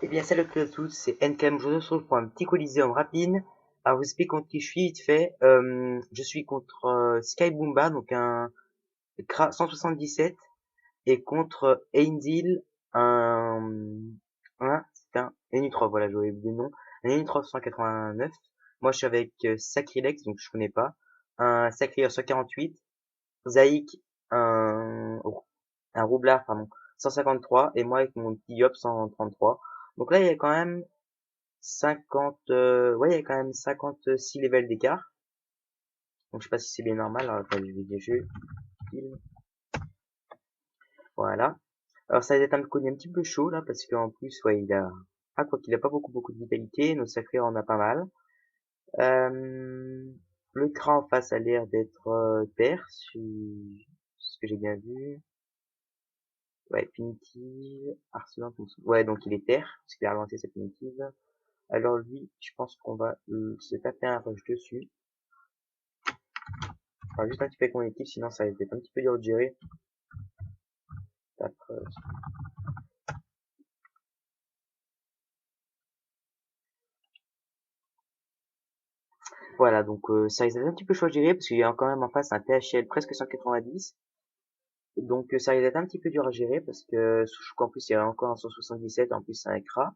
Eh bien, salut à tous, c'est NKM. Je vous retrouve pour un petit coliseum rapide. Alors, vous explique contre qui je suis, vite fait. Je suis contre Sky Boomba, donc un Kra 177, et contre Ainzil, c'est un Enitrov, voilà, j'avais oublié le nom. Un Enitrov 189. Moi, je suis avec Sacrilex, donc je connais pas. Un Sacrilex 148. Zaïk, un roublard, pardon, 153, et moi avec mon petit Yop 133. Donc là, il y a quand même 50, ouais, il y a quand même 56 levels d'écart. Donc je sais pas si c'est bien normal. Alors, attends, je vais des jeux. Voilà. Alors ça va être un petit peu chaud là, parce qu'en plus, ouais, il a, ah, quoi qu'il a pas beaucoup de vitalité. Nos sacrés en a pas mal. Le cran en face a l'air d'être terre, ce que j'ai bien vu. Ouais, Primitive, Arsenal, ouais, donc il est terre, parce qu'il a relancé sa Primitive. Alors lui, je pense qu'on va se taper un rush dessus. Enfin, juste un petit peu avec mon équipe, sinon ça va être un petit peu dur de gérer. Voilà, donc ça risque d'être un petit peu chaud à gérer, parce qu'il y a quand même en face un THL presque 190. Donc ça risque d'être un petit peu dur à gérer, parce que je trouve qu'en plus il y a encore un 177, en plus c'est un CRA.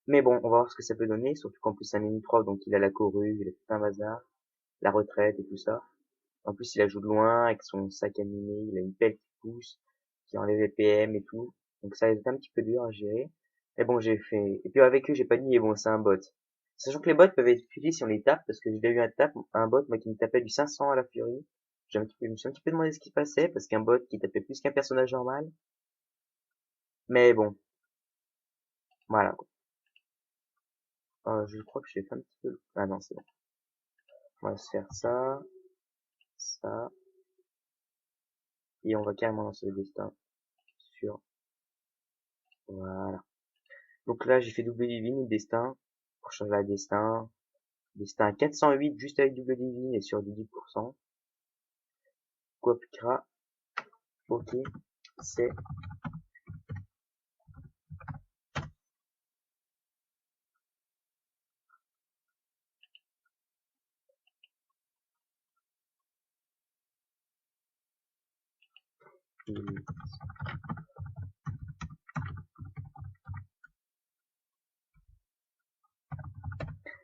Mais bon, on va voir ce que ça peut donner, surtout qu'en plus c'est un mini prof, donc il a la corue, il a tout un bazar, la retraite et tout ça. En plus il la joue de loin, avec son sac animé, il a une pelle qui pousse, qui enlève les PM et tout. Donc ça risque d'être un petit peu dur à gérer. Et bon, j'ai fait, et puis avec eux, j'ai pas dit, et bon, c'est un bot. Sachant que les bots peuvent être utilisés si on les tape, parce que j'ai déjà eu un bot, moi, qui me tapait du 500 à la furie. Je me suis un petit peu demandé ce qui passait, parce qu'un bot qui tapait plus qu'un personnage normal. Mais bon, voilà. Je crois que j'ai fait un petit peu, ah non, c'est bon. On va se faire ça, ça, et on va carrément lancer le destin sur, voilà. Donc là, j'ai fait double divine et destin, pour changer la destin. Destin 408 juste avec double divine et sur du 10%. Quapkra, ok, c'est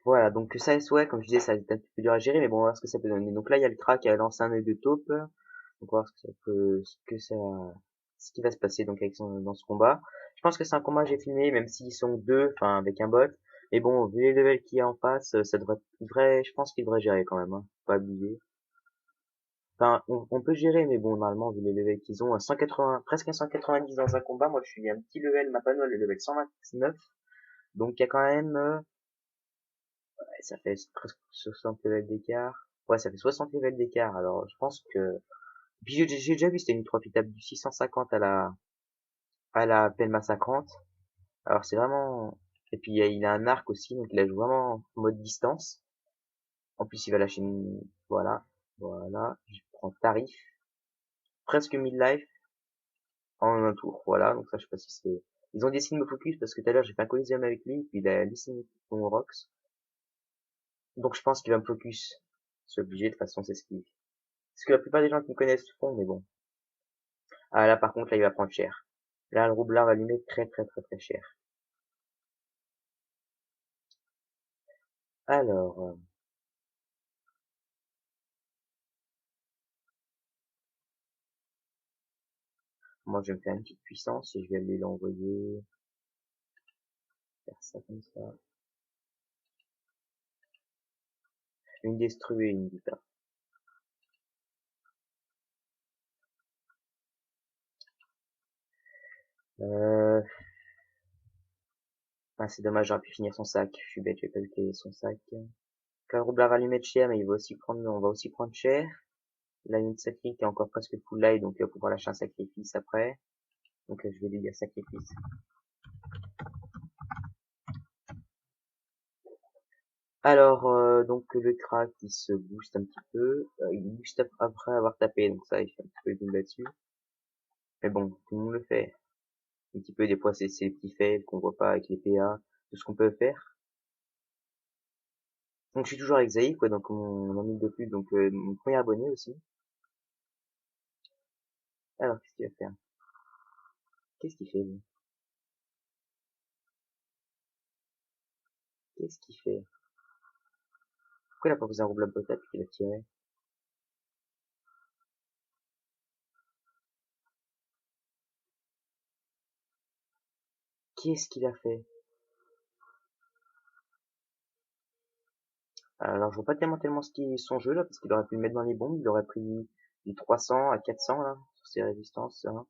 voilà, donc ça, ouais, comme je disais, ça va être un petit peu dur à gérer, mais bon, on va voir ce que ça peut donner. Donc là, il y a le crack qui a lancé un œil de taupe. Donc on va voir ce qui va se passer donc dans ce combat. Je pense que c'est un combat que j'ai filmé, même s'ils sont deux, enfin avec un bot. Mais bon, vu les levels qu'il y a en face, ça je pense qu'il devrait gérer quand même, hein. Faut pas abuser. Enfin, on peut gérer, mais bon, normalement, vu les levels qu'ils ont, à 180, presque à 190 dans un combat, moi je suis à un petit level, ma panole est level 129. Donc il y a quand même, ouais, ça fait presque 60 levels d'écart. Ouais, ça fait 60 levels d'écart. Alors je pense que, puis j'ai déjà vu, c'était une 3 tape du 650 à la peine massacrante. Alors c'est vraiment, et puis il a un arc aussi, donc il a joué vraiment en mode distance. En plus il va lâcher une, voilà, je prends tarif, presque 1000 life en un tour, voilà, donc ça je sais pas si c'est, ils ont décidé de me focus parce que tout à l'heure j'ai fait un coliseum avec lui, puis il a laissé mon Rox. Donc je pense qu'il va me focus. C'est obligé, de toute façon c'est ce que la plupart des gens qui me connaissent font, mais bon. Ah là par contre là il va prendre cher. Là le roublard va lui mettre très cher. Alors, moi je vais me faire une petite puissance et je vais aller l'envoyer, faire ça comme ça. Une destruer une guitare. Euh, ah, c'est dommage, j'aurais pu finir son sac. Je suis bête, je vais pas lutter son sac. Là, le roublard va lui mettre cher, mais on va aussi prendre cher. Là, il y a une sacrée qui est encore presque full life, donc il va pouvoir lâcher un sacrifice après. Donc je vais lui dire sacrifice. Alors, donc le crack, il se booste un petit peu. Il booste après avoir tapé, donc ça, il fait un petit peu de boom là-dessus. Mais bon, tout le monde le fait. un petit peu, des fois, c'est les petits fails qu'on voit pas avec les PA, tout ce qu'on peut faire. Donc, je suis toujours avec Zaï, quoi, donc mon ami de plus, donc mon premier abonné aussi. Alors, qu'est-ce qu'il va faire? Qu'est-ce qu'il fait, lui? Qu'est-ce qu'il fait? Pourquoi il a pas posé un rouble à potable puis qu'il a tiré? Qu'est-ce qu'il a fait? Alors, je vois pas tellement son jeu, là, parce qu'il aurait pu le mettre dans les bombes, il aurait pris du 300 à 400, là, sur ses résistances, hein.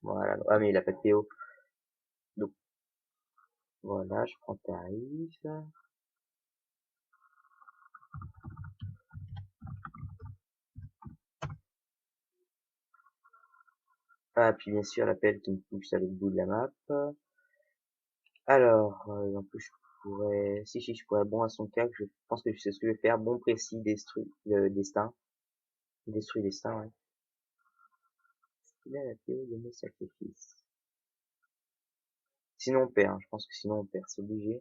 Voilà. Ah, mais il a pas de PO. Donc, voilà, je prends tarif. Ah, puis bien sûr, l'appel qui me pousse à l'autre bout de la map. Alors, en plus, je pourrais, si, je pourrais, bon, à son cas, je pense que je sais ce que je vais faire. Bon, précis, détruit, le destin. Détruit destin, ouais. Il a la PO de mes sacrifices. Sinon, on perd, hein. Je pense que sinon, on perd, c'est obligé.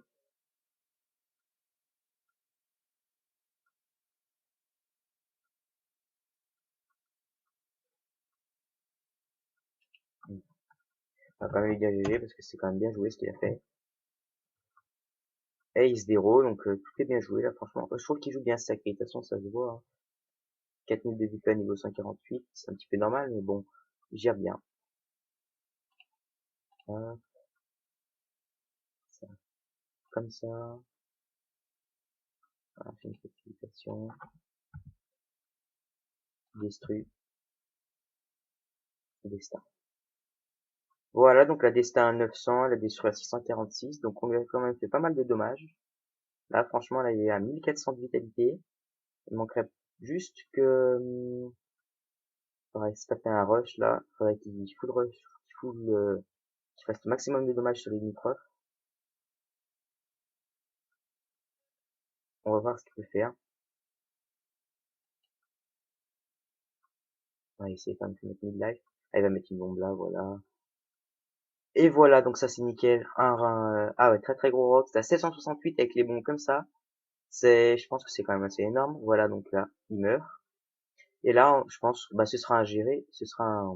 On va quand même lui dire GG parce que c'est quand même bien joué ce qu'il a fait. Et il se déroule, donc tout est bien joué là, franchement. Je trouve qu'il joue bien sacré, de toute façon, ça se voit, hein. 4000 de VP à niveau 148, c'est un petit peu normal, mais bon, il gère bien. Hop, ça, comme ça. Voilà, fait une fortification. Détruit. Destin. Voilà, donc la destin à 900, elle a détruit à 646, donc on lui a quand même fait pas mal de dommages. Là, franchement, là, il est à 1400 de vitalité. Il manquerait juste que, faudrait se taper un rush, là. Faudrait qu'il full rush, qu'il fasse le maximum de dommages sur les limitrophes. On va voir ce qu'il peut faire. On va essayer quand même de mettre mid-life. Ah, il va mettre une bombe là, voilà. Et voilà, donc ça c'est nickel. Ah ouais, très très gros rock. C'est à 768 avec les bombes comme ça. Je pense que c'est quand même assez énorme. Voilà, donc là, il meurt. Et là, je pense, bah, ce sera ce sera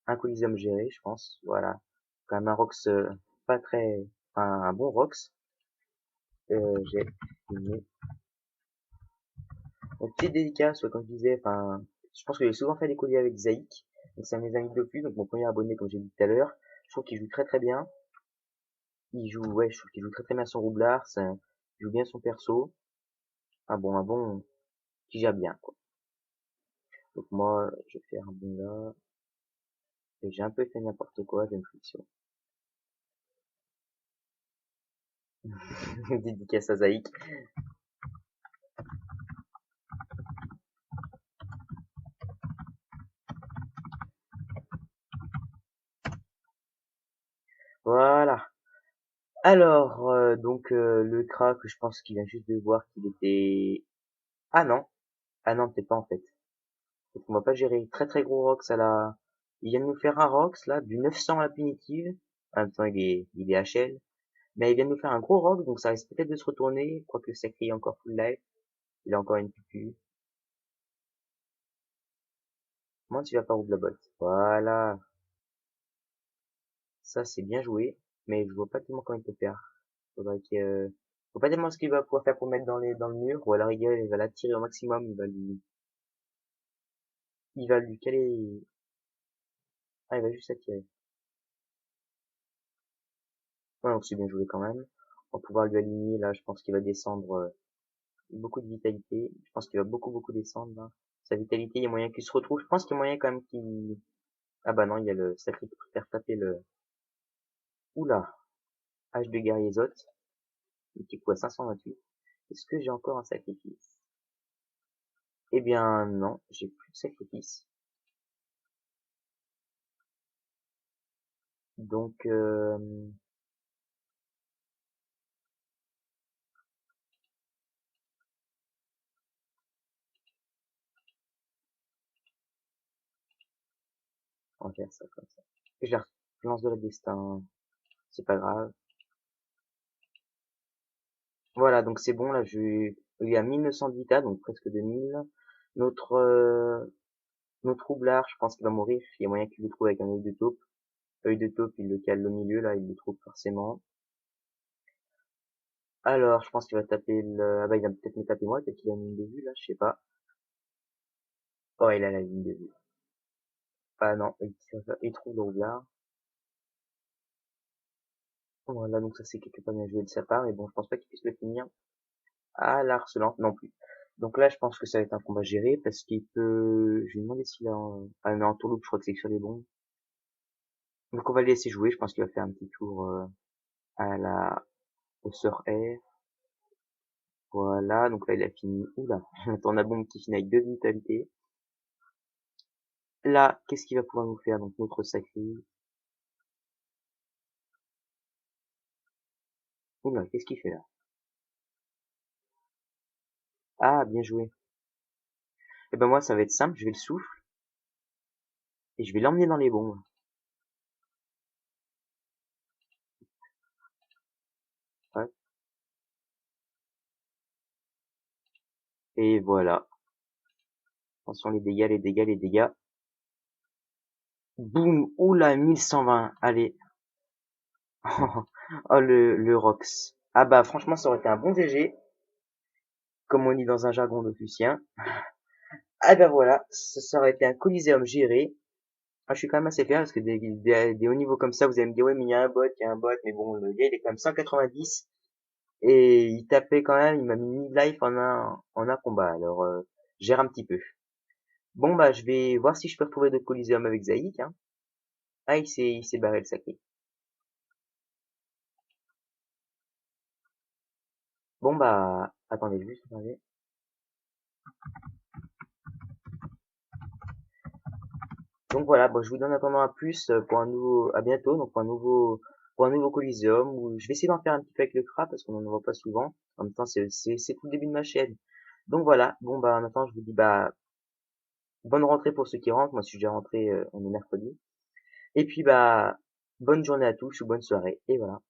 un Coliseum géré, je pense. Voilà. Quand même un Rox, pas très, enfin, un bon Rox. J'ai une petite dédicace, ouais, comme je disais, enfin, je pense que j'ai souvent fait des colliers avec Zaïk. Donc c'est un de mes amis de plus, donc mon premier abonné, comme j'ai dit tout à l'heure. Je trouve qu'il joue très très bien. Il joue, ouais, je trouve qu'il joue très très bien son roublard, il joue bien son perso. Un bon, qui gère bien, quoi. Donc moi, je vais faire un bon là. Et j'ai un peu fait n'importe quoi, j'ai une friction. Dédicace à Zaïk. Voilà. Alors, donc, le crack, je pense qu'il vient juste de voir qu'il était... Ah non. Ah non, peut-être pas en fait. Peut-être qu'on va pas gérer. Très très gros Rox à la... Il vient de nous faire un Rox, là, du 900 à la punitive. En même temps, il est HL. Mais il vient de nous faire un gros Rox, donc ça risque peut-être de se retourner. Quoique Sacré est encore full life. Il a encore une pupu. Comment tu vas pas rouble la botte? Voilà. Ça, c'est bien joué. Mais je vois pas tellement comment il peut faire. Faudrait que, je vois pas tellement ce qu'il va pouvoir faire pour mettre dans le mur. Ou à la rigueur, il va l'attirer au maximum. Il va lui caler. Ah, il va juste attirer. Ouais, donc c'est bien joué quand même. On va pouvoir lui aligner, là, je pense qu'il va descendre beaucoup de vitalité. Je pense qu'il va beaucoup descendre, là. Sa vitalité, il y a moyen qu'il se retrouve. Je pense qu'il y a moyen quand même qu'il... Ah bah non, il y a le sacré pour faire taper le... Oula, H de guerrier Zot. Petit coup à 528. Est-ce que j'ai encore un sacrifice? Eh bien non, j'ai plus de sacrifice. Donc, on va faire ça comme ça. Je lance de la destin. C'est pas grave. Voilà, donc c'est bon, là, il y a 1900 de vita, donc presque 2000. Notre, notre roublard, je pense qu'il va mourir. Il y a moyen qu'il le trouve avec un œil de taupe. Œil de taupe, il le cale au milieu, là, il le trouve forcément. Alors, je pense qu'il va taper le... Ah bah, il va peut-être me taper moi, peut-être qu'il a une ligne de vue, là, je sais pas. Oh, il a la ligne de vue. Ah non, il trouve le roublard. Voilà, donc ça c'est quelque part bien joué de sa part, et bon, je pense pas qu'il puisse le finir. Ah, la harcelante non plus. Donc là, je pense que ça va être un combat géré, parce qu'il peut... Je vais demander s'il a... Ah, mais en tourloupe, je crois que c'est sur les bons. Donc on va le laisser jouer, je pense qu'il va faire un petit tour à la... au sort R. Voilà, donc là il a fini. Oula, on a bombe qui finit avec 2 vitalités. Là, qu'est-ce qu'il va pouvoir nous faire? Donc notre sacré. Oula, qu'est-ce qu'il fait là? Ah, bien joué. Et ben moi, ça va être simple, je vais le souffle, et je vais l'emmener dans les bombes. Ouais. Et voilà. Attention les dégâts, les dégâts, les dégâts. Boum! Oula, 1120. Allez. Oh, le Rox. Ah bah, franchement, ça aurait été un bon GG, comme on dit dans un jargon d'officien. Ah bah voilà, ça aurait été un Coliseum géré. Ah, je suis quand même assez fier parce que des hauts niveaux comme ça, vous allez me dire, ouais, mais il y a un bot, mais bon, le gars, il est quand même 190 et il tapait quand même, il m'a mis 1000 life en un combat. Alors, gère un petit peu. Bon, bah, je vais voir si je peux retrouver d'autres Coliseum avec Zaïk, hein. Ah, il s'est barré le sacré. Bon, bah, attendez juste, attendez. Donc voilà, bon, je vous donne en attendant à plus pour un nouveau, à bientôt, donc pour un nouveau Coliseum où je vais essayer d'en faire un petit peu avec le cra parce qu'on en voit pas souvent. En même temps, c'est tout le début de ma chaîne. Donc voilà, bon, bah, en attendant, je vous dis, bah, bonne rentrée pour ceux qui rentrent. Moi, si je suis déjà rentré, on est mercredi. Et puis, bah, bonne journée à tous ou bonne soirée. Et voilà.